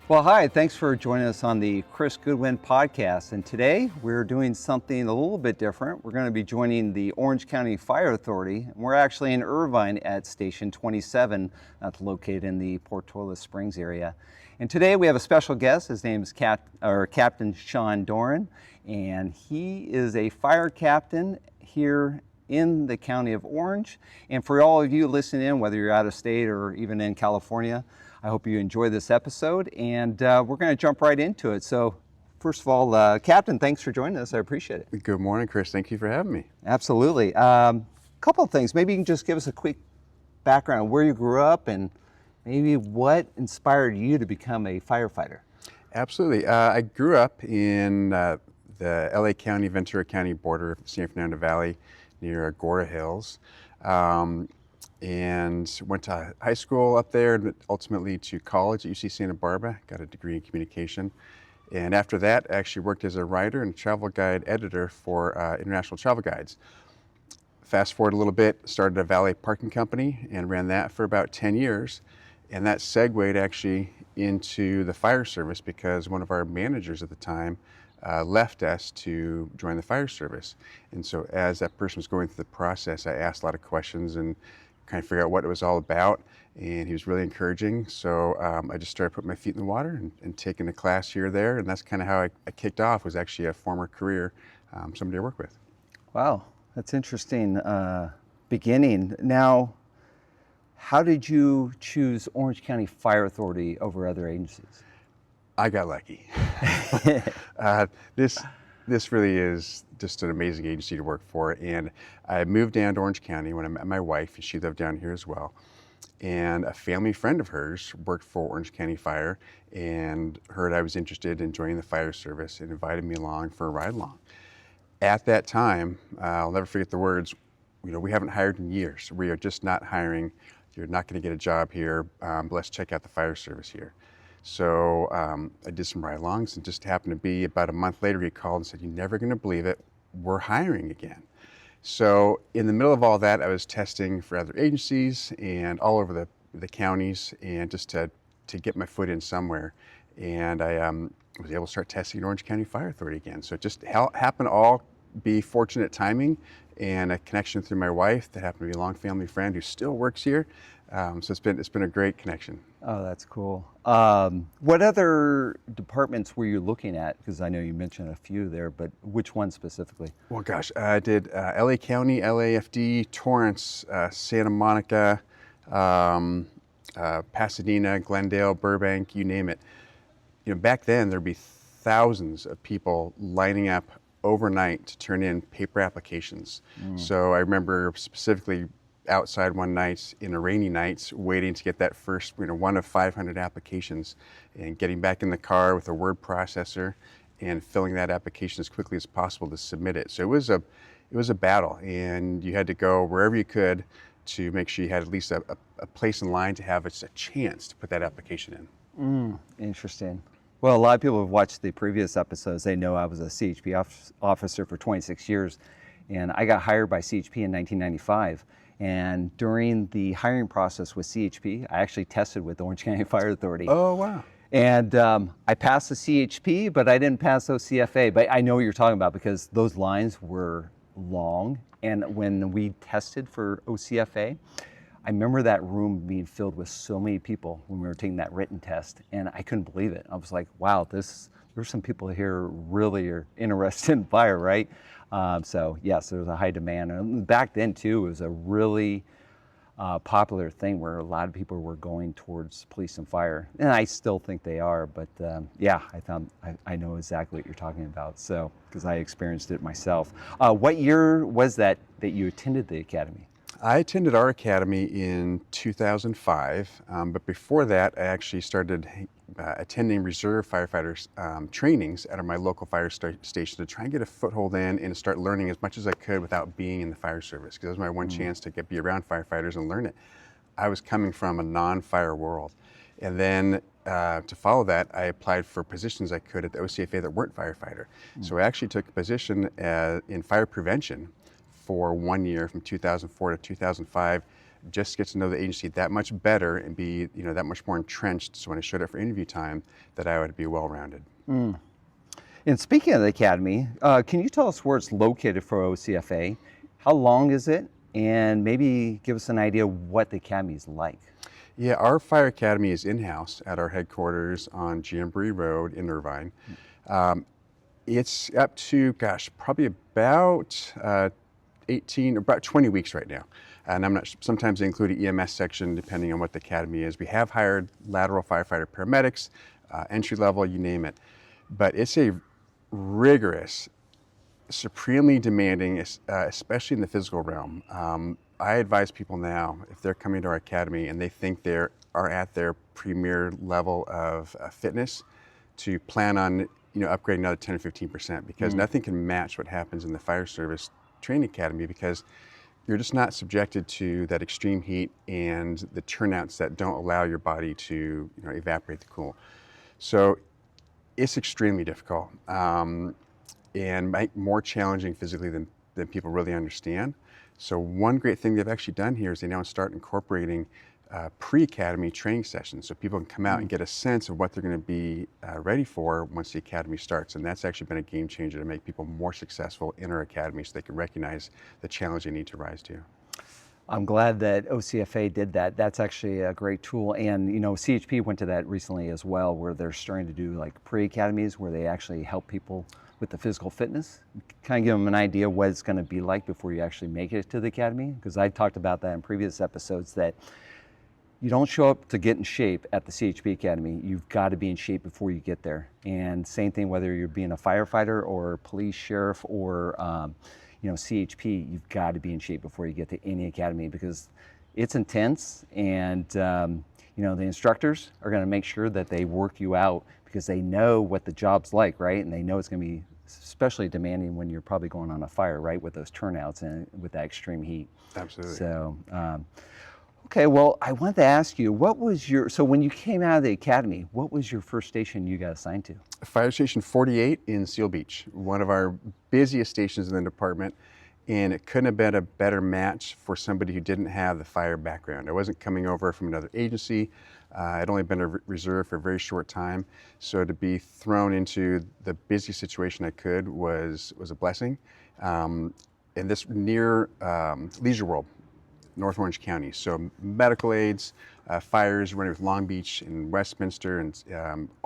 Well, hi, thanks for joining us on the Chris Goodwin podcast. And today we're doing something a little bit different. We're going to be joining the Orange County Fire Authority. And we're actually in Irvine at Station 27, that's located in the Portola Springs area. And today we have a special guest. His name is Captain Sean Doran, and he is a fire captain here in the county of Orange. And for all of you listening in, whether you're out of state or even in California, I hope you enjoy this episode, and we're going to jump right into it. So first of all, Captain, thanks for joining us. I appreciate it. Good morning, Chris. Thank you for having me. Absolutely. Couple of things. Maybe you can just give us a quick background of where you grew up and maybe what inspired you to become a firefighter. Absolutely. I grew up in the LA County, Ventura County border of the San Fernando Valley near Agora Hills. And went to high school up there and ultimately to college at UC Santa Barbara, got a degree in communication. And after that, I actually worked as a writer and travel guide editor for international travel guides. Fast forward a little bit, started a valet parking company and ran that for about 10 years. And that segued actually into the fire service because one of our managers at the time left us to join the fire service. And so as that person was going through the process, I asked a lot of questions and kind of figure out what it was all about, and he was really encouraging. So I just started putting my feet in the water and taking a class here or there, and that's kind of how I kicked off. Was actually a former career, somebody I work with. Wow, that's interesting beginning. Now, how did you choose Orange County Fire Authority over other agencies? I got lucky. This really is just an amazing agency to work for. And I moved down to Orange County when I met my wife, and she lived down here as well. And a family friend of hers worked for Orange County Fire and heard I was interested in joining the fire service and invited me along for a ride along. At that time, I'll never forget the words, we haven't hired in years. We are just not hiring. You're not going to get a job here. But let's check out the fire service here. So I did some ride-alongs, and just happened to be about a month later, he called and said, "You're never going to believe it, we're hiring again." So in the middle of all that, I was testing for other agencies and all over the counties, and just to get my foot in somewhere. And I was able to start testing at Orange County Fire Authority again. So it just happened to all be fortunate timing and a connection through my wife that happened to be a long family friend who still works here. So it's been a great connection. Oh, that's cool. What other departments were you looking at? Because I know you mentioned a few there, but which one specifically? Well, gosh, I did LA County, LAFD, Torrance, Santa Monica, Pasadena, Glendale, Burbank, you name it. Back then there'd be thousands of people lining up overnight to turn in paper applications. So I remember specifically outside one night in a rainy night waiting to get that first one of 500 applications and getting back in the car with a word processor and filling that application as quickly as possible to submit it. So it was a battle, and you had to go wherever you could to make sure you had at least a place in line to have a chance to put that application in. Interesting. Well, a lot of people have watched the previous episodes. They know I was a CHP officer for 26 years, and I got hired by CHP in 1995. And during the hiring process with CHP, I actually tested with the Orange County Fire Authority. Oh, wow. And I passed the CHP, but I didn't pass OCFA. But I know what you're talking about because those lines were long. And when we tested for OCFA, I remember that room being filled with so many people when we were taking that written test, and I couldn't believe it. I was like, wow, there's some people here really are interested in fire, right? So yes, there was a high demand. And back then too, it was a really popular thing where a lot of people were going towards police and fire. And I still think they are, but yeah, I know exactly what you're talking about. So, because I experienced it myself. What year was that you attended the academy? I attended our academy in 2005, but before that, I actually started attending reserve firefighters trainings at my local fire station to try and get a foothold in and start learning as much as I could without being in the fire service, because that was my one chance to be around firefighters and learn it. I was coming from a non-fire world. And then to follow that, I applied for positions I could at the OCFA that weren't firefighter. So I actually took a position in fire prevention for 1 year from 2004 to 2005, just get to know the agency that much better and be, that much more entrenched. So when I showed up for interview time, that I would be well-rounded. And speaking of the academy, can you tell us where it's located for OCFA? How long is it? And maybe give us an idea what the academy is like. Yeah, our fire academy is in-house at our headquarters on Jamboree Road in Irvine. It's up to, probably about 20 weeks right now. And I'm not, sometimes they include an EMS section depending on what the academy is. We have hired lateral firefighter paramedics, entry level, you name it. But it's a rigorous, supremely demanding, especially in the physical realm. I advise people now, if they're coming to our academy and they think they are at their premier level of fitness, to plan on upgrading another 10 or 15%, because nothing can match what happens in the fire service training academy, because you're just not subjected to that extreme heat and the turnouts that don't allow your body to evaporate the cool. So it's extremely difficult and more challenging physically than people really understand. So one great thing they've actually done here is they now start incorporating pre-academy training sessions, so people can come out and get a sense of what they're going to be ready for once the academy starts. And that's actually been a game changer to make people more successful in our academy, so they can recognize the challenge they need to rise to. I'm glad that OCFA did that. That's actually a great tool. And CHP went to that recently as well, where they're starting to do like pre-academies where they actually help people with the physical fitness, kind of give them an idea what it's going to be like before you actually make it to the academy. Because I talked about that in previous episodes, that you don't show up to get in shape at the CHP Academy. You've got to be in shape before you get there. And same thing whether you're being a firefighter or police, sheriff, or CHP, you've got to be in shape before you get to any academy, because it's intense. And the instructors are going to make sure that they work you out, because they know what the job's like, right? And they know it's going to be especially demanding when you're probably going on a fire, right, with those turnouts and with that extreme heat. Absolutely. So, okay, well, I wanted to ask you, so when you came out of the academy, what was your first station you got assigned to? Fire Station 48 in Seal Beach, one of our busiest stations in the department. And it couldn't have been a better match for somebody who didn't have the fire background. I wasn't coming over from another agency. I'd only been a reserve for a very short time. So to be thrown into the busiest situation I could was a blessing. And this near Leisure World, North Orange County. So medical aids, fires running with Long Beach and Westminster, and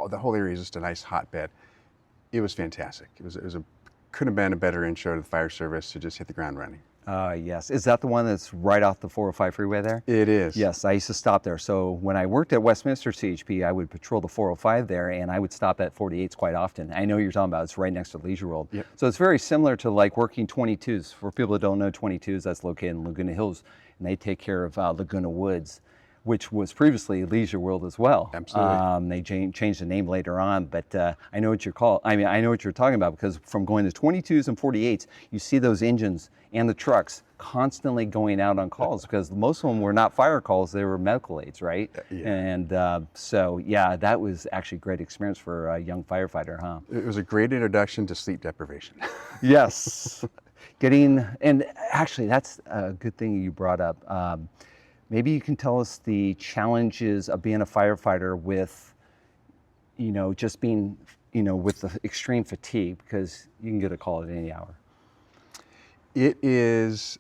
the whole area is just a nice hotbed. It was fantastic. Couldn't have been a better intro to the fire service, to just hit the ground running. Yes. Is that the one that's right off the 405 freeway there? It is. Yes, I used to stop there. So when I worked at Westminster CHP, I would patrol the 405 there, and I would stop at 48s quite often. I know you're talking about, it's right next to Leisure World. Yep. So it's very similar to like working 22s. For people that don't know 22s, that's located in Laguna Hills, and they take care of Laguna Woods, which was previously Leisure World as well. Absolutely. They changed the name later on, but I know what I know what you're talking about, because from going to 22s and 48s, you see those engines and the trucks constantly going out on calls, because most of them were not fire calls, they were medical aids, right? Yeah. And so, yeah, that was actually a great experience for a young firefighter, huh? It was a great introduction to sleep deprivation. Yes. And actually, that's a good thing you brought up. Maybe you can tell us the challenges of being a firefighter with, just being, with the extreme fatigue, because you can get a call at any hour. It's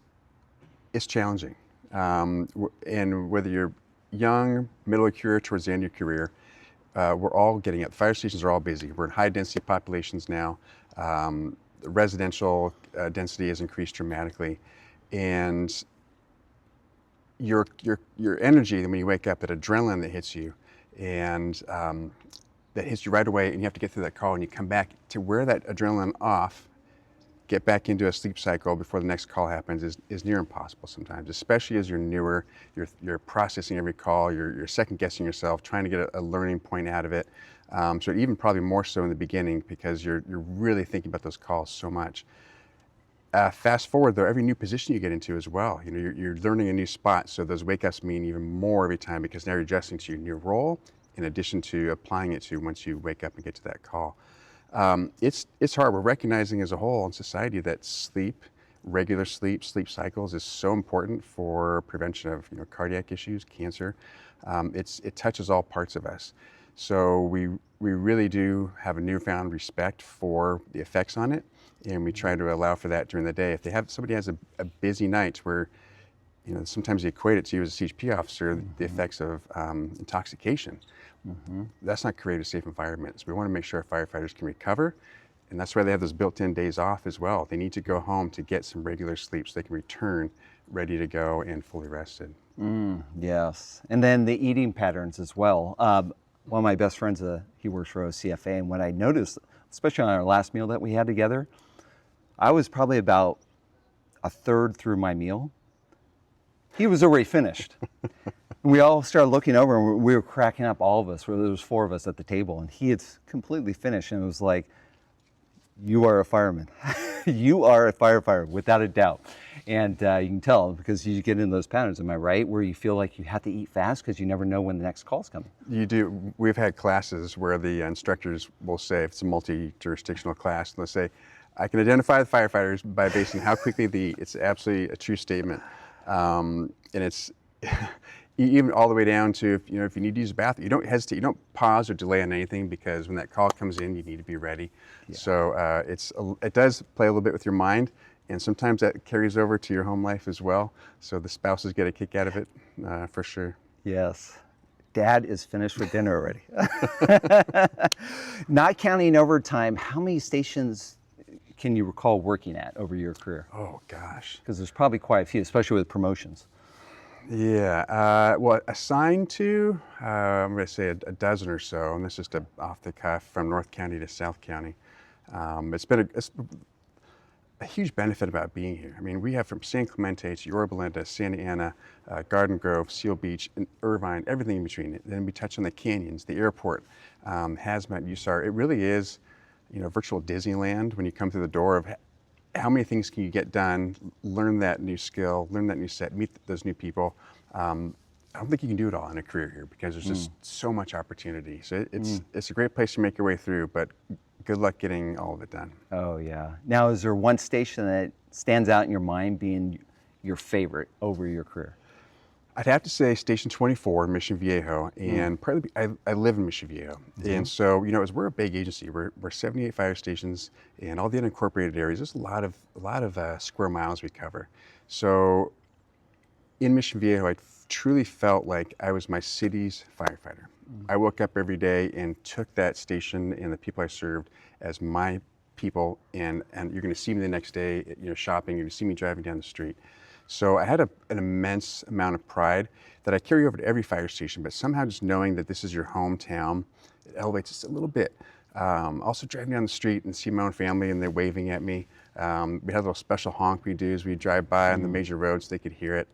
challenging. And whether you're young, middle of career, towards the end of your career, we're all getting it. The fire stations are all busy. We're in high density populations now. The residential density has increased dramatically. And your energy, when you wake up, that adrenaline that hits you, and that hits you right away, and you have to get through that call, and you come back to wear that adrenaline off, get back into a sleep cycle before the next call happens is near impossible sometimes, especially as you're newer, you're processing every call, you're second guessing yourself, trying to get a learning point out of it. So even probably more so in the beginning, because you're really thinking about those calls so much. Fast forward though, every new position you get into as well, you're learning a new spot, so those wake-ups mean even more every time, because now you're adjusting to your new role in addition to applying it to once you wake up and get to that call. It's hard. We're recognizing as a whole in society that sleep, regular sleep cycles is so important for prevention of cardiac issues, cancer. It touches all parts of us. So we really do have a newfound respect for the effects on it, and we try to allow for that during the day. If somebody has a busy night where sometimes they equate it to you as a CHP officer, the effects of intoxication. That's not create a safe environment. So we want to make sure our firefighters can recover, and that's why they have those built-in days off as well. They need to go home to get some regular sleep so they can return ready to go and fully rested. Yes, and then the eating patterns as well. One of my best friends, he works for OCFA, and what I noticed, especially on our last meal that we had together, I was probably about a third through my meal. He was already finished. And we all started looking over, and we were cracking up, all of us. There was 4 of us at the table, and he had completely finished. And it was like, you are a fireman. You are a firefighter, without a doubt. And you can tell because you get into those patterns, am I right? Where you feel like you have to eat fast because you never know when the next call's coming. You do. We've had classes where the instructors will say, if it's a multi-jurisdictional class, they'll say, I can identify the firefighters by basing how quickly they eat. It's absolutely a true statement. And it's even all the way down to, if you need to use the bathroom, you don't hesitate, you don't pause or delay on anything, because when that call comes in, you need to be ready. Yeah. So it does play a little bit with your mind, and sometimes that carries over to your home life as well. So the spouses get a kick out of it, for sure. Yes. Dad is finished with dinner already. Not counting overtime, how many stations can you recall working at over your career? Oh, gosh. Because there's probably quite a few, especially with promotions. Yeah, well, assigned to, I'm going to say a dozen or so, and this is just off the cuff, from North County to South County. It's been a huge benefit about being here. I mean, we have from San Clemente to Yorba Linda, Santa Ana, Garden Grove, Seal Beach, and Irvine, everything in between. Then we touch on the canyons, the airport, Hazmat, USAR. It really is, virtual Disneyland when you come through the door of how many things can you get done, learn that new skill, learn that new set, meet those new people. I don't think you can do it all in a career here because there's just so much opportunity. So it's a great place to make your way through, but good luck getting all of it done. Oh, yeah. Now, is there one station that stands out in your mind being your favorite over your career? I'd have to say Station 24 in Mission Viejo, and partly I live in Mission Viejo, and so as we're a big agency, we're 78 fire stations, and all the unincorporated areas. There's a lot of square miles we cover. So in Mission Viejo, I truly felt like I was my city's firefighter. I woke up every day and took that station and the people I served as my people, and you're going to see me the next day, shopping. You're going to see me driving down the street. So I had an immense amount of pride that I carry over to every fire station, but somehow just knowing that this is your hometown, it elevates just a little bit. Also driving down the street and see my own family and they're waving at me. We had a little special honk we do as we drive by on the major roads, they could hear it.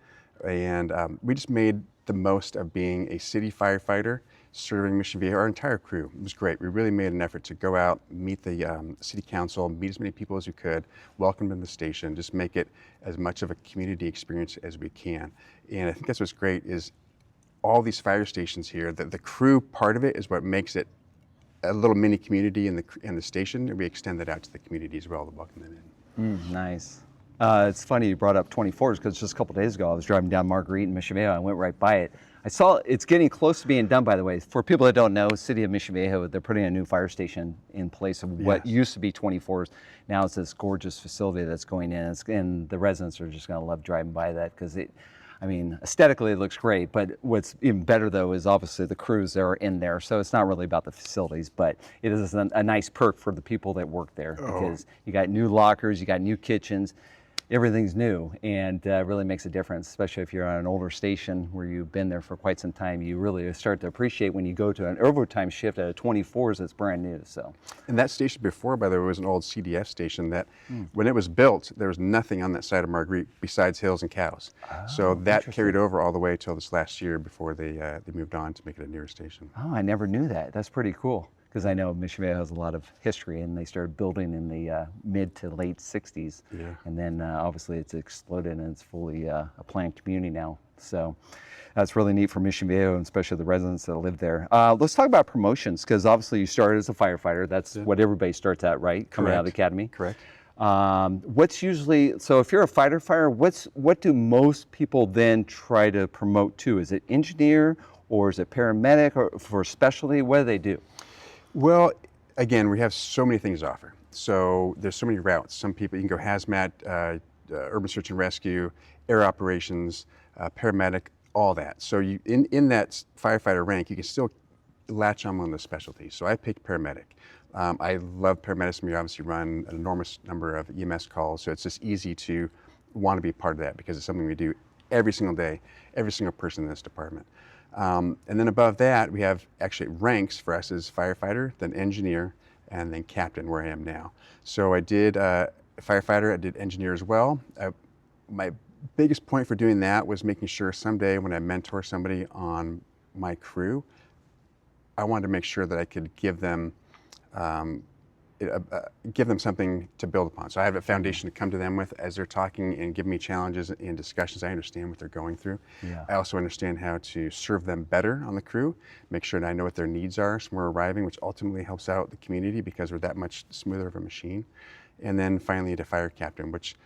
And we just made the most of being a city firefighter serving Mission Viejo. Our entire crew, it was great. We really made an effort to go out, meet the city council, meet as many people as we could, welcome them to the station, just make it as much of a community experience as we can. And I think that's what's great is all these fire stations here, the crew part of it is what makes it a little mini community in the station, and we extend that out to the community as well to welcome them in. Nice. It's funny you brought up 24s because just a couple days ago I was driving down Marguerite in Mission Viejo. I went right by it. I saw it's getting close to being done, by the way. For people that don't know, City of Mission Viejo, they're putting a new fire station in place of what used to be 24s. Now it's this gorgeous facility that's going in, and the residents are just going to love driving by that because aesthetically it looks great, but what's even better though is obviously the crews that are in there. So it's not really about the facilities, but it is a nice perk for the people that work there because you got new lockers, you got new kitchens. Everything's new, and really makes a difference, especially if you're on an older station where you've been there for quite some time. You really start to appreciate when you go to an overtime shift at a 24s that's brand new. So, and that station before, by the way, was an old CDF station that when it was built, there was nothing on that side of Marguerite besides hills and cows. So that carried over all the way till this last year before they moved on to make it a newer station. Oh, I never knew that. That's pretty cool. Because I know Mission Viejo has a lot of history, and they started building in the mid to late 60s. Yeah. And then obviously it's exploded and it's fully a planned community now. So that's really neat for Mission Viejo, and especially the residents that live there. Let's talk about promotions, because obviously you started as a firefighter. That's what everybody starts at, right? Coming out of the academy. Correct. What's usually, so if you're a fighter, what do most people then try to promote to? Is it engineer or is it paramedic or for specialty? What do they do? Well, again, we have so many things to offer. So there's so many routes. Some people, you can go hazmat, urban search and rescue, air operations, paramedic, all that. So you, in that firefighter rank, you can still latch on the specialties. So I picked paramedic. I love paramedics. We obviously run an enormous number of EMS calls, so it's just easy to want to be part of that because it's something we do every single day, every single person in this department. And then above that, we have actually ranks for us as firefighter, then engineer, and then captain, where I am now. So I did firefighter, I did engineer as well. My biggest point for doing that was making sure someday when I mentor somebody on my crew, I wanted to make sure that I could give them something to build upon. So I have a foundation to come to them with as they're talking and give me challenges and discussions. I understand what they're going through. Yeah. I also understand how to serve them better on the crew, make sure that I know what their needs are when we're arriving, which ultimately helps out the community because we're that much smoother of a machine. And then finally to fire captain, which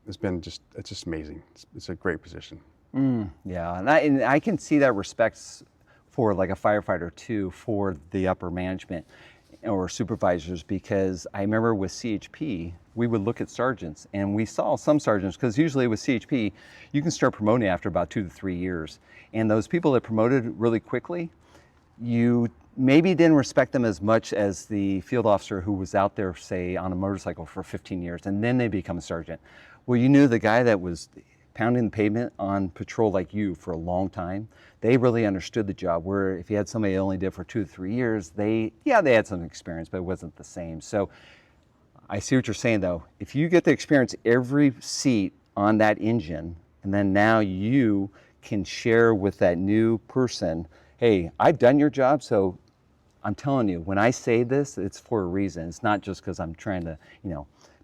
has been it's just amazing. It's a great position. Yeah, and I can see that respect for like a firefighter too, for the upper management or supervisors, because I remember with CHP, we would look at sergeants and we saw some sergeants, because usually with CHP, you can start promoting after about 2 to 3 years. And those people that promoted really quickly, you maybe didn't respect them as much as the field officer who was out there, say, on a motorcycle for 15 years, and then they become a sergeant. Well, you knew the guy that was pounding the pavement on patrol like you for a long time, they really understood the job. Where if you had somebody that only did for 2 to 3 years, they had some experience, but it wasn't the same. So I see what you're saying though. If you get to experience every seat on that engine, and then now you can share with that new person, hey, I've done your job, so I'm telling you, when I say this, it's for a reason. It's not just because I'm trying to,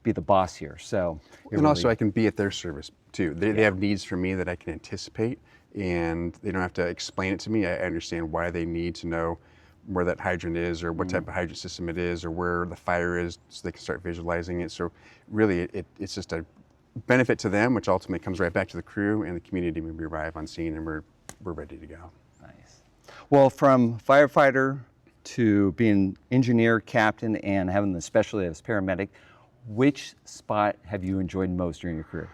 be the boss here. So, and also I can be at their service too. They have needs for me that I can anticipate, and they don't have to explain it to me. I understand why they need to know where that hydrant is, or what type of hydrant system it is, or where the fire is, so they can start visualizing it. So really, it's just a benefit to them, which ultimately comes right back to the crew and the community when we arrive on scene and we're ready to go. Nice. Well, from firefighter to being engineer, captain, and having the specialty as paramedic, which spot have you enjoyed most during your career?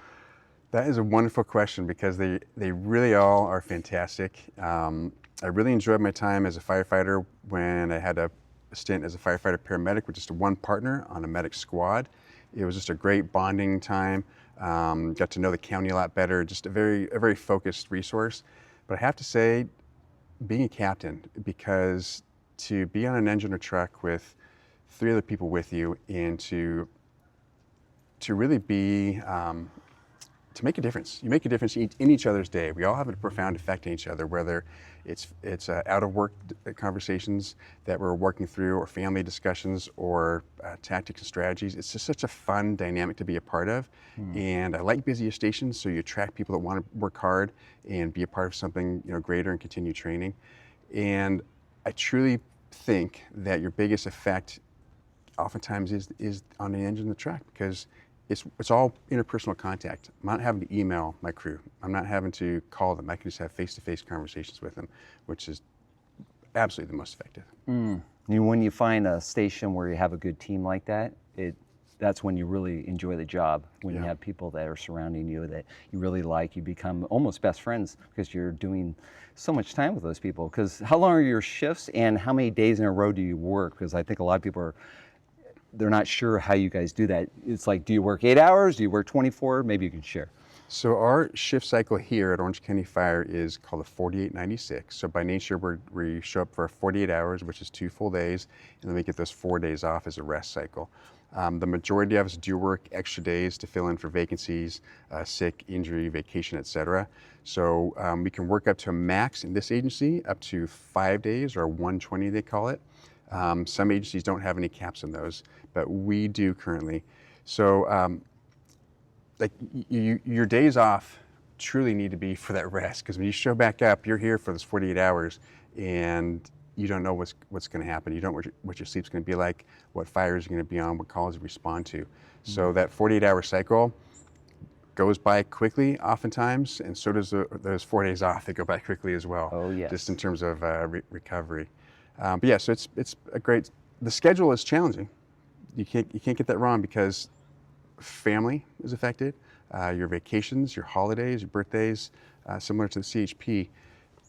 That is a wonderful question because they really all are fantastic. I really enjoyed my time as a firefighter when I had a stint as a firefighter paramedic with just one partner on a medic squad. It was just a great bonding time. Got to know the county a lot better, just a very focused resource. But I have to say, being a captain, because to be on an engine or truck with 3 other people with you and to really be, to make a difference. You make a difference in each other's day. We all have a profound effect on each other, whether it's out of work conversations that we're working through, or family discussions, or tactics and strategies. It's just such a fun dynamic to be a part of. And I like busy stations, so you attract people that want to work hard and be a part of something greater and continue training. And I truly think that your biggest effect oftentimes is on the engine of the truck, because it's all interpersonal contact. I'm not having to email my crew. I'm not having to call them. I can just have face-to-face conversations with them, which is absolutely the most effective. When you find a station where you have a good team like that, that's when you really enjoy the job. When you have people that are surrounding you that you really like, you become almost best friends because you're doing so much time with those people. Because how long are your shifts and how many days in a row do you work? Because I think a lot of people they're not sure how you guys do that. It's like, do you work 8 hours? Do you work 24? Maybe you can share. So our shift cycle here at Orange County Fire is called a 4896. So by nature, we show up for 48 hours, which is 2 full days, and then we get those 4 days off as a rest cycle. The majority of us do work extra days to fill in for vacancies, sick, injury, vacation, etc. So we can work up to a max in this agency, up to 5 days, or 120 they call it. Some agencies don't have any caps on those, but we do currently. So your days off truly need to be for that rest, because when you show back up, you're here for those 48 hours, and you don't know what's going to happen. You don't know what your sleep's going to be like, what fires are going to be on, what calls you respond to. So that 48-hour cycle goes by quickly oftentimes, and so does those 4 days off. They go by quickly as well. Oh, yes. Just in terms of recovery. But yeah, so it's a great. The schedule is challenging. You can't get that wrong because family is affected. Your vacations, your holidays, your birthdays, similar to the CHP.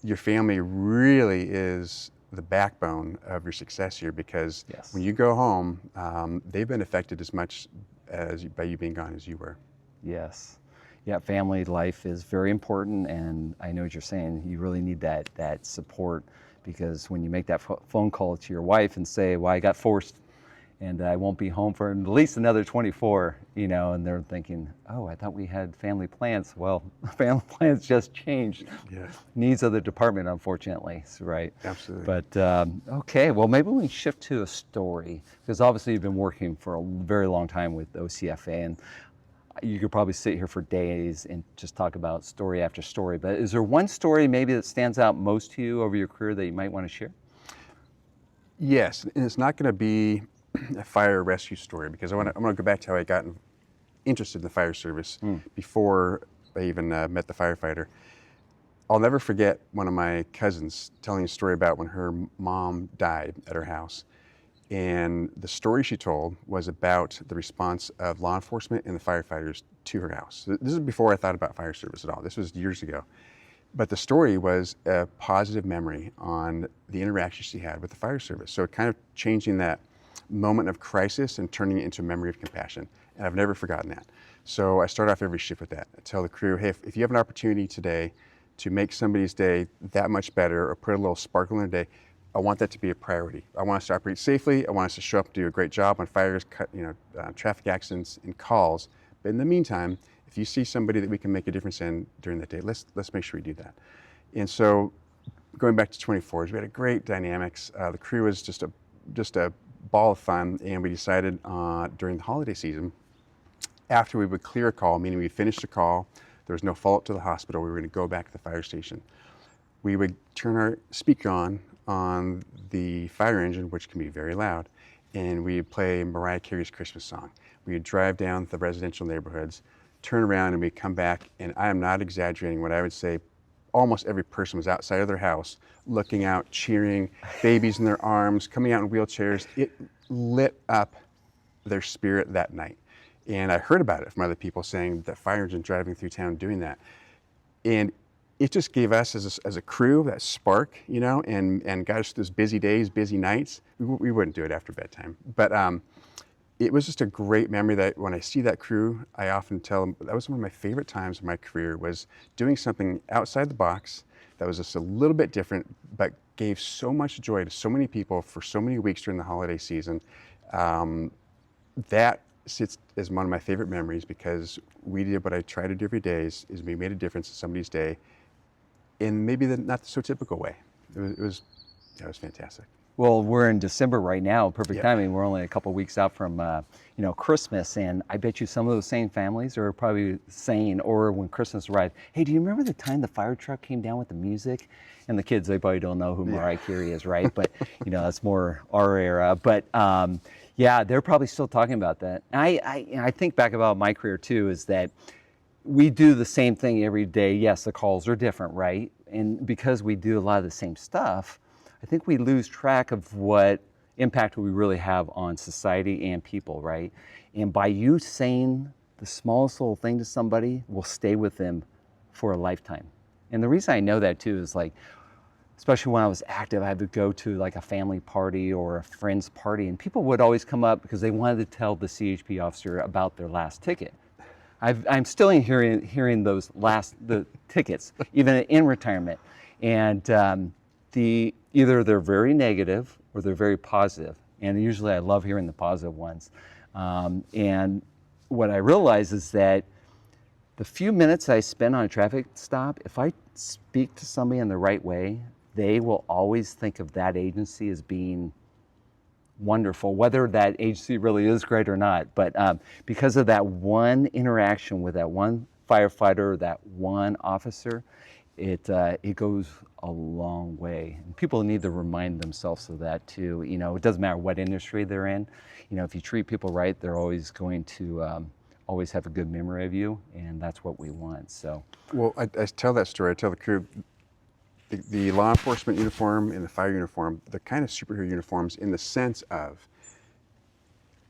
Your family really is the backbone of your success here, because Yes. when you go home, they've been affected as much by you being gone as you were. Yes. Yeah, family life is very important, and I know what you're saying. You really need that support, because when you make that phone call to your wife and say, well, I got forced and I won't be home for at least another 24, and they're thinking, oh, I thought we had family plans. Well, family plans just changed. Yeah. Needs of the department, unfortunately, right? Absolutely. But, okay, well, maybe we can shift to a story, because obviously you've been working for a very long time with OCFA, and you could probably sit here for days and just talk about story after story. But is there one story maybe that stands out most to you over your career that you might want to share? Yes, and it's not going to be a fire rescue story, because I'm going to go back to how I got interested in the fire service before I even met the firefighter. I'll never forget one of my cousins telling a story about when her mom died at her house. And the story she told was about the response of law enforcement and the firefighters to her house. This is before I thought about fire service at all. This was years ago. But the story was a positive memory on the interaction she had with the fire service. So kind of changing that moment of crisis and turning it into a memory of compassion. And I've never forgotten that. So I start off every shift with that. I tell the crew, hey, if you have an opportunity today to make somebody's day that much better or put a little sparkle in their day, I want that to be a priority. I want us to operate safely. I want us to show up and do a great job on fires, traffic accidents, and calls. But in the meantime, if you see somebody that we can make a difference in during that day, let's make sure we do that. And so, going back to 24s, we had a great dynamics. The crew was just a ball of fun, and we decided during the holiday season, after we would clear a call, meaning we finished a call, there was no follow-up to the hospital, we were going to go back to the fire station. We would turn our speaker on the fire engine, which can be very loud, and we'd play Mariah Carey's Christmas song. We'd drive down the residential neighborhoods, turn around, and we'd come back, and I am not exaggerating when I would say almost every person was outside of their house, looking out, cheering, babies in their arms, coming out in wheelchairs. It lit up their spirit that night. And I heard about it from other people saying that fire engine driving through town doing that. And it just gave us as a crew that spark, and got us those busy days, busy nights. We wouldn't do it after bedtime. But it was just a great memory that when I see that crew, I often tell them that was one of my favorite times of my career, was doing something outside the box that was just a little bit different, but gave so much joy to so many people for so many weeks during the holiday season. That sits as one of my favorite memories, because we did what I try to do every day is we made a difference in somebody's day in maybe not so typical way. It was fantastic. Well, we're in December right now, perfect Yeah. timing. We're only a couple weeks out from Christmas, and I bet you some of those same families are probably saying, or when Christmas arrived, hey, do you remember the time the fire truck came down with the music? And the kids, they probably don't know who Mariah Carey is, right? But that's more our era. But yeah, they're probably still talking about that. And I think back about my career too, is that we do the same thing every day. Yes, the calls are different, right? And because we do a lot of the same stuff, I think we lose track of what impact we really have on society and people, right? And by you saying the smallest little thing to somebody will stay with them for a lifetime. And the reason I know that too is, like, especially when I was active, I had to go to like a family party or a friend's party, and people would always come up because they wanted to tell the CHP officer about their last ticket. I'm still hearing those the tickets, even in retirement. And either they're very negative or they're very positive. And usually I love hearing the positive ones. And what I realize is that the few minutes I spend on a traffic stop, if I speak to somebody in the right way, they will always think of that agency as being wonderful, whether that agency really is great or not. But because of that one interaction with that one firefighter, that one officer, it goes a long way. And people need to remind themselves of that too. You know, it doesn't matter what industry they're in. You know, if you treat people right, they're always going to always have a good memory of you, and that's what we want. So, Well, I tell that story. I tell the crew the law enforcement uniform and the fire uniform, they're kind of superhero uniforms in the sense of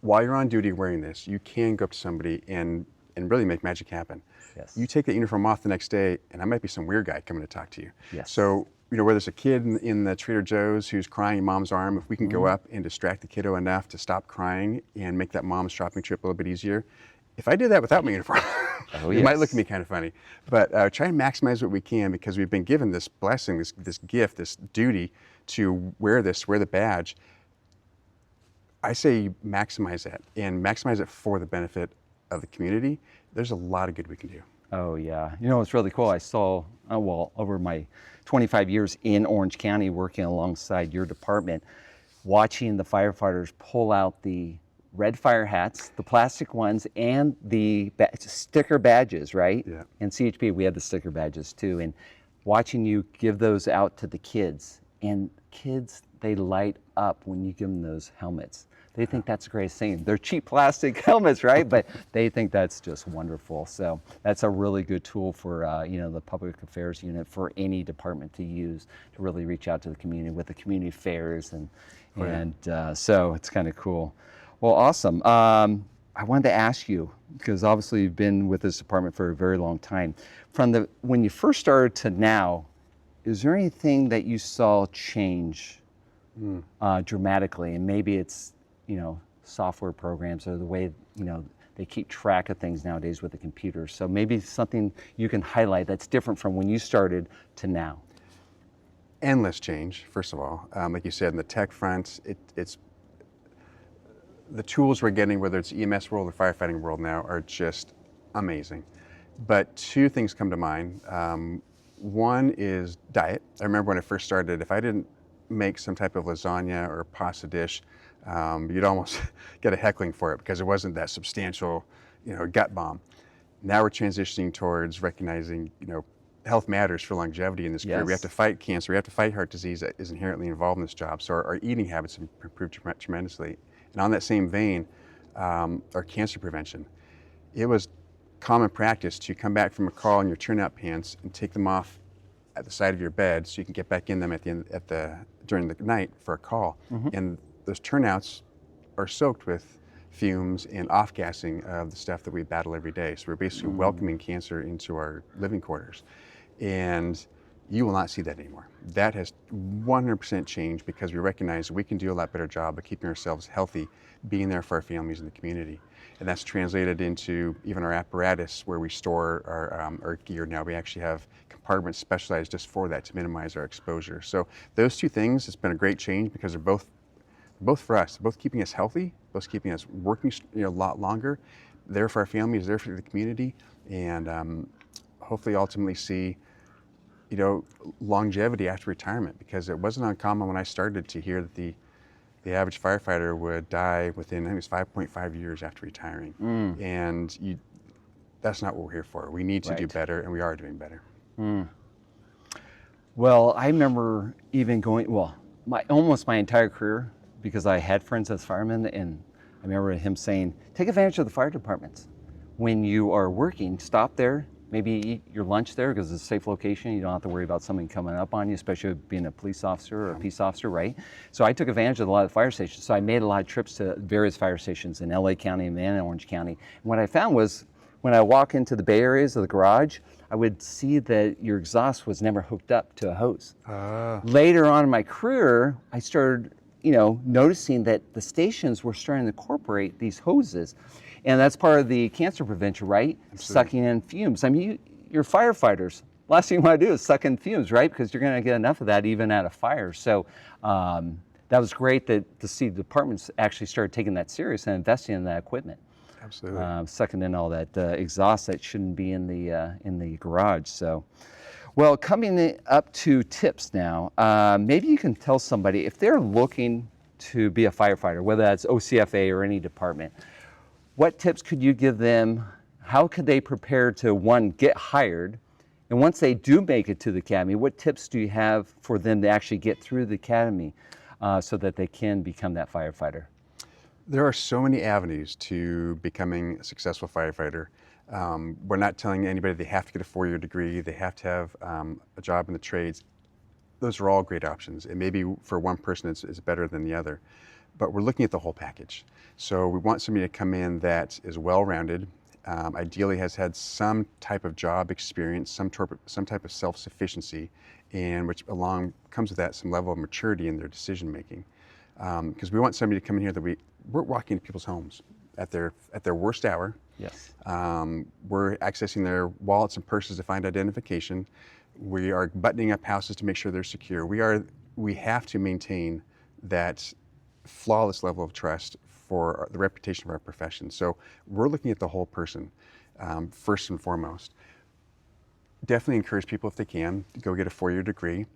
while you're on duty wearing this, you can go up to somebody and really make magic happen. yes. You take that uniform off the next day, and I might be some weird guy coming to talk to you. Yes. So, you know, whether it's a kid in the Trader Joe's who's crying in mom's arm, if we can go up and distract the kiddo enough to stop crying and make that mom's shopping trip a little bit easier. If I did that without my uniform, Oh, it might look yes. at me kind of funny. But try and maximize what we can, because we've been given this blessing, this gift, this duty to wear the badge. I say you maximize that and maximize it for the benefit of the community. There's a lot of good we can do. Oh yeah, you know, it's really cool. I saw, well, over my 25 years in Orange County working alongside your department, watching the firefighters pull out the red fire hats, the plastic ones, and the sticker badges, right? Yeah. And CHP, we had the sticker badges too. And watching you give those out to the kids, and kids, they light up when you give them those helmets. They think that's the greatest thing. They're cheap plastic helmets, right? But they think that's just wonderful. So that's a really good tool for you know, the public affairs unit, for any department to use to really reach out to the community with the community fairs, and so it's kind of cool. Well, awesome. I wanted to ask you, because obviously you've been with this department for a very long time. From when you first started to now, is there anything that you saw change dramatically? And maybe it's, you know, software programs or the way, you know, they keep track of things nowadays with the computers. So maybe something you can highlight that's different from when you started to now. Endless change, first of all. Like you said, in the tech front, it's the tools we're getting, whether it's EMS world or firefighting world now, are just amazing. But two things come to mind. One is diet. I remember when I first started, if I didn't make some type of lasagna or pasta dish, you'd almost get a heckling for it because it wasn't that substantial, you know, gut bomb. Now we're transitioning towards recognizing, you know, health matters for longevity in this career. We have Yes. to fight cancer. We have to fight heart disease that is inherently involved in this job. So our eating habits have improved tremendously. And on that same vein, our cancer prevention. It was common practice to come back from a call in your turnout pants and take them off at the side of your bed so you can get back in them during the night for a call. And those turnouts are soaked with fumes and off-gassing of the stuff that we battle every day. So we're basically welcoming cancer into our living quarters. And you will not see that anymore. That has 100% changed because we recognize we can do a lot better job of keeping ourselves healthy, being there for our families and the community. And that's translated into even our apparatus where we store our gear now. We actually have compartments specialized just for that to minimize our exposure. So those two things, it's been a great change because they're both for us, both keeping us healthy, both keeping us working, you know, a lot longer, there for our families, there for the community, and hopefully ultimately see, you know, longevity after retirement, because it wasn't uncommon when I started to hear that the average firefighter would die within, I think it was 5.5 years after retiring. And that's not what we're here for. We need to do Right. better, and we are doing better. Well, I remember even going, well, almost my entire career, because I had friends as firemen, and I remember him saying, take advantage of the fire departments. When you are working, stop there, maybe eat your lunch there because it's a safe location. You don't have to worry about somebody coming up on you, especially being a police officer or a peace officer, right? So I took advantage of a lot of the fire stations. So I made a lot of trips to various fire stations in LA County and in Orange County. And what I found was when I walk into the bay areas of the garage, I would see that your exhaust was never hooked up to a hose. Later on in my career, I started, you know, noticing that the stations were starting to incorporate these hoses. And that's part of the cancer prevention, right? Sucking in fumes. I mean, you're firefighters. Last thing you want to do is suck in fumes, right? Because you're going to get enough of that even at a fire. So that was great to see the departments actually started taking that serious and investing in that equipment. Absolutely. Sucking in all that exhaust that shouldn't be in the garage. So, well, coming up to tips now, maybe you can tell somebody if they're looking to be a firefighter, whether that's OCFA or any department, what tips could you give them? How could they prepare to, one, get hired, And once they do make it to the academy, what tips do you have for them to actually get through the academy so that they can become that firefighter? There are so many avenues to becoming a successful firefighter. We're not telling anybody they have to get a 4-year degree, they have to have a job in the trades. Those are all great options. And maybe for one person it's better than the other. But we're looking at the whole package. So we want somebody to come in that is well-rounded, ideally has had some type of job experience, some type of self-sufficiency, and which along comes with that some level of maturity in their decision making. Because we want somebody to come in here that we're walking into people's homes at their worst hour. Yes. We're accessing their wallets and purses to find identification. We are buttoning up houses to make sure they're secure. We have to maintain that flawless level of trust for the reputation of our profession. So we're looking at the whole person first and foremost. Definitely encourage people if they can to go get a 4-year degree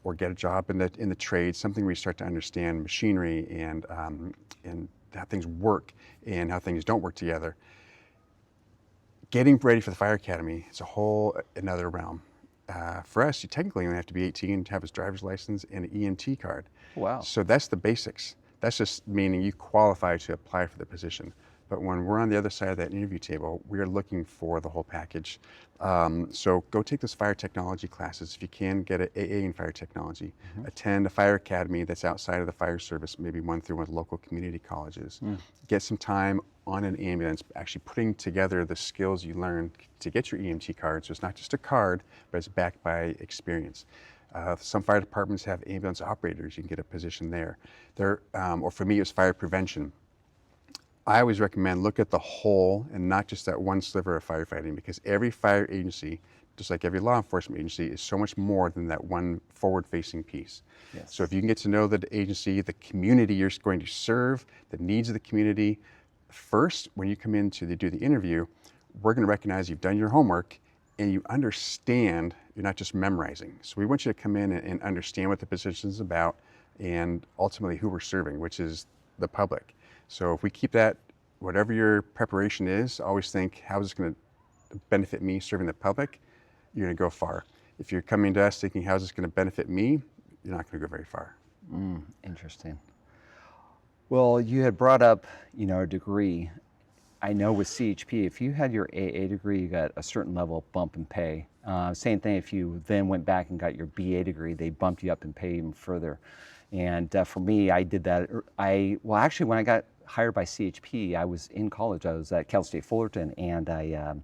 or get a job in the trade, something where you start to understand machinery and how things work and how things don't work together. Getting ready for the fire academy is a whole another realm. For us, you technically only have to be 18 to have his driver's license and an EMT card. Wow. So that's the basics. That's just meaning you qualify to apply for the position. But when we're on the other side of that interview table, we are looking for the whole package. So go take those fire technology classes. If you can, get an AA in fire technology. Attend a fire academy that's outside of the fire service, maybe one through one of the local community colleges. Get some time on an ambulance, actually putting together the skills you learn to get your EMT card. So it's not just a card, but it's backed by experience. Some fire departments have ambulance operators. You can get a position there. Or for me, it was fire prevention. I always recommend look at the whole and not just that one sliver of firefighting, because every fire agency, just like every law enforcement agency, is so much more than that one forward-facing piece. Yes. So if you can get to know the agency, the community you're going to serve, the needs of the community, first, when you come in to do the interview, we're going to recognize you've done your homework and you understand, you're not just memorizing. So we want you to come in and understand what the position is about and ultimately who we're serving, which is the public. So if we keep that, whatever your preparation is, always think, how is this going to benefit me serving the public? You're going to go far. If you're coming to us thinking, how is this going to benefit me? You're not going to go very far. Interesting. Well, you had brought up, a degree. I know with CHP, if you had your AA degree, you got a certain level of bump in pay. Same thing if you then went back and got your BA degree, they bumped you up in pay even further. And for me, I did that. Actually, when I got hired by CHP, I was in college. I was at Cal State Fullerton, and I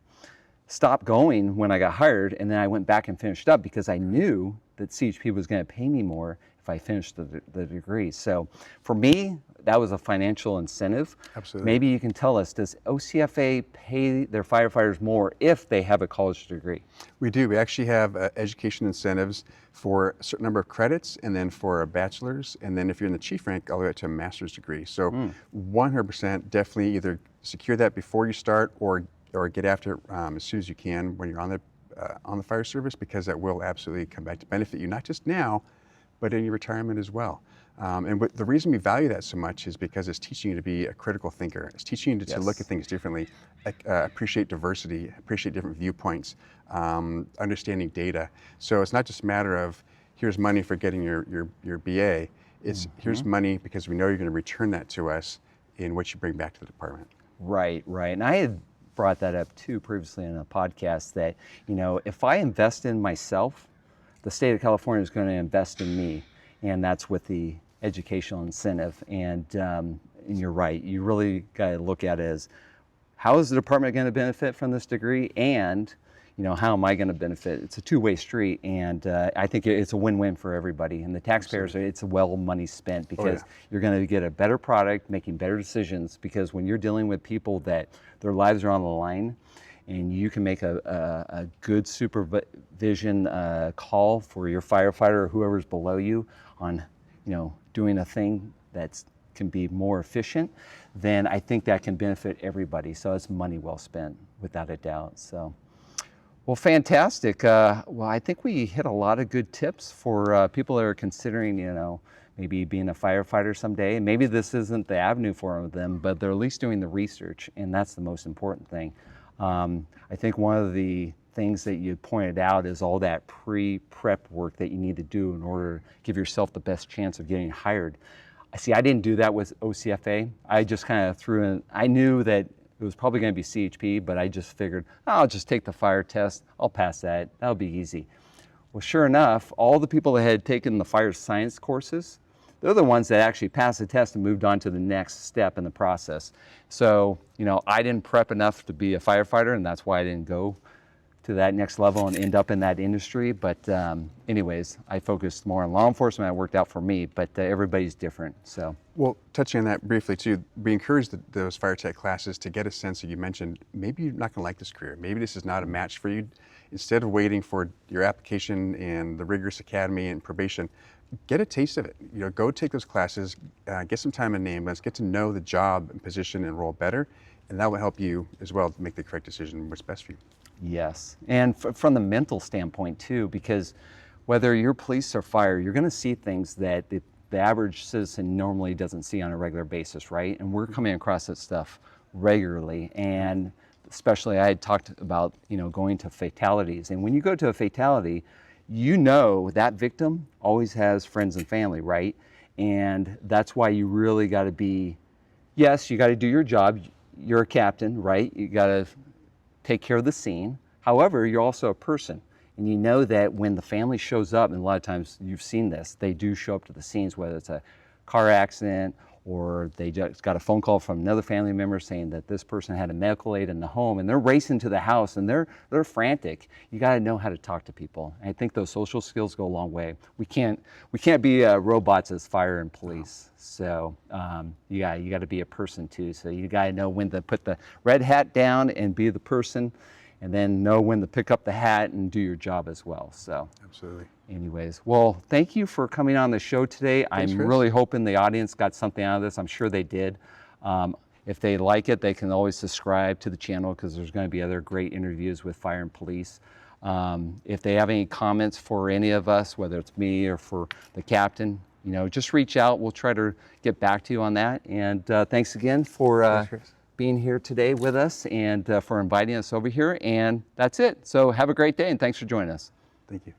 stopped going when I got hired, and then I went back and finished up because I knew that CHP was going to pay me more if I finished the degree. So for me, that was a financial incentive. Absolutely. Maybe you can tell us, does OCFA pay their firefighters more if they have a college degree? We do. We actually have education incentives for a certain number of credits, and then for a bachelor's, and then if you're in the chief rank, all the way up to a master's degree. So 100% definitely either secure that before you start or get after it as soon as you can when you're on the fire service, because that will absolutely come back to benefit you, not just now, but in your retirement as well. And the reason we value that so much is because it's teaching you to be a critical thinker. It's teaching you to look at things differently, appreciate diversity, appreciate different viewpoints, understanding data. So it's not just a matter of here's money for getting your BA. It's here's money because we know you're going to return that to us in what you bring back to the department. Right. And I had brought that up too previously in a podcast that, if I invest in myself, the state of California is going to invest in me. And that's with the educational incentive. And you're right, you really got to look at it as, how is the department going to benefit from this degree? And, how am I going to benefit? It's a two-way street. And I think it's a win-win for everybody. And the taxpayers, it's well money spent because you're going to get a better product, making better decisions. Because when you're dealing with people that their lives are on the line, and you can make a good supervision call for your firefighter or whoever's below you on, doing a thing that can be more efficient, then I think that can benefit everybody. So it's money well spent, without a doubt. So, well, fantastic. I think we hit a lot of good tips for people that are considering, maybe being a firefighter someday. Maybe this isn't the avenue for them, but they're at least doing the research, and that's the most important thing. I think one of the things that you pointed out is all that pre-prep work that you need to do in order to give yourself the best chance of getting hired. See, I didn't do that with OCFA. I just kind of threw in, I knew that it was probably going to be CHP, but I just figured, oh, I'll just take the fire test. I'll pass that. That'll be easy. Well, sure enough, all the people that had taken the fire science courses, they're the ones that actually passed the test and moved on to the next step in the process. So, you know, I didn't prep enough to be a firefighter, and that's why I didn't go to that next level and end up in that industry. But anyways, I focused more on law enforcement. It worked out for me, but everybody's different. So. Well, touching on that briefly too, we encourage those fire tech classes to get a sense that you mentioned, maybe you're not going to like this career. Maybe this is not a match for you. Instead of waiting for your application and the rigorous academy and probation, get a taste of it. You know, go take those classes, get some time in the ambulance, get to know the job and position and role better, and that will help you as well to make the correct decision what's best for you. Yes, and from the mental standpoint too, because whether you're police or fire, you're going to see things that the average citizen normally doesn't see on a regular basis, right? And we're coming across that stuff regularly, and especially I had talked about, you know, going to fatalities. And when you go to a fatality, you know that victim always has friends and family, right? And that's why you really got to be, yes, you got to do your job. You're a captain, right? You got to take care of the scene. However, you're also a person. And you know that when the family shows up, and a lot of times you've seen this, they do show up to the scenes, whether it's a car accident or they just got a phone call from another family member saying that this person had a medical aid in the home, and they're racing to the house and they're frantic. You got to know how to talk to people. And I think those social skills go a long way. We can't be robots as fire and police. So you got to be a person too. So you got to know when to put the red hat down and be the person, and then know when to pick up the hat and do your job as well. So absolutely. Anyways, well, thank you for coming on the show today. Thanks, I'm Chris. really hoping the audience got something out of this. I'm sure they did. If they like it, they can always subscribe to the channel, because there's going to be other great interviews with fire and police. If they have any comments for any of us, whether it's me or for the captain, you know, just reach out. We'll try to get back to you on that. And thanks again for Thanks, Chris. being here today with us, and for inviting us over here. And that's it. So have a great day, and thanks for joining us. Thank you.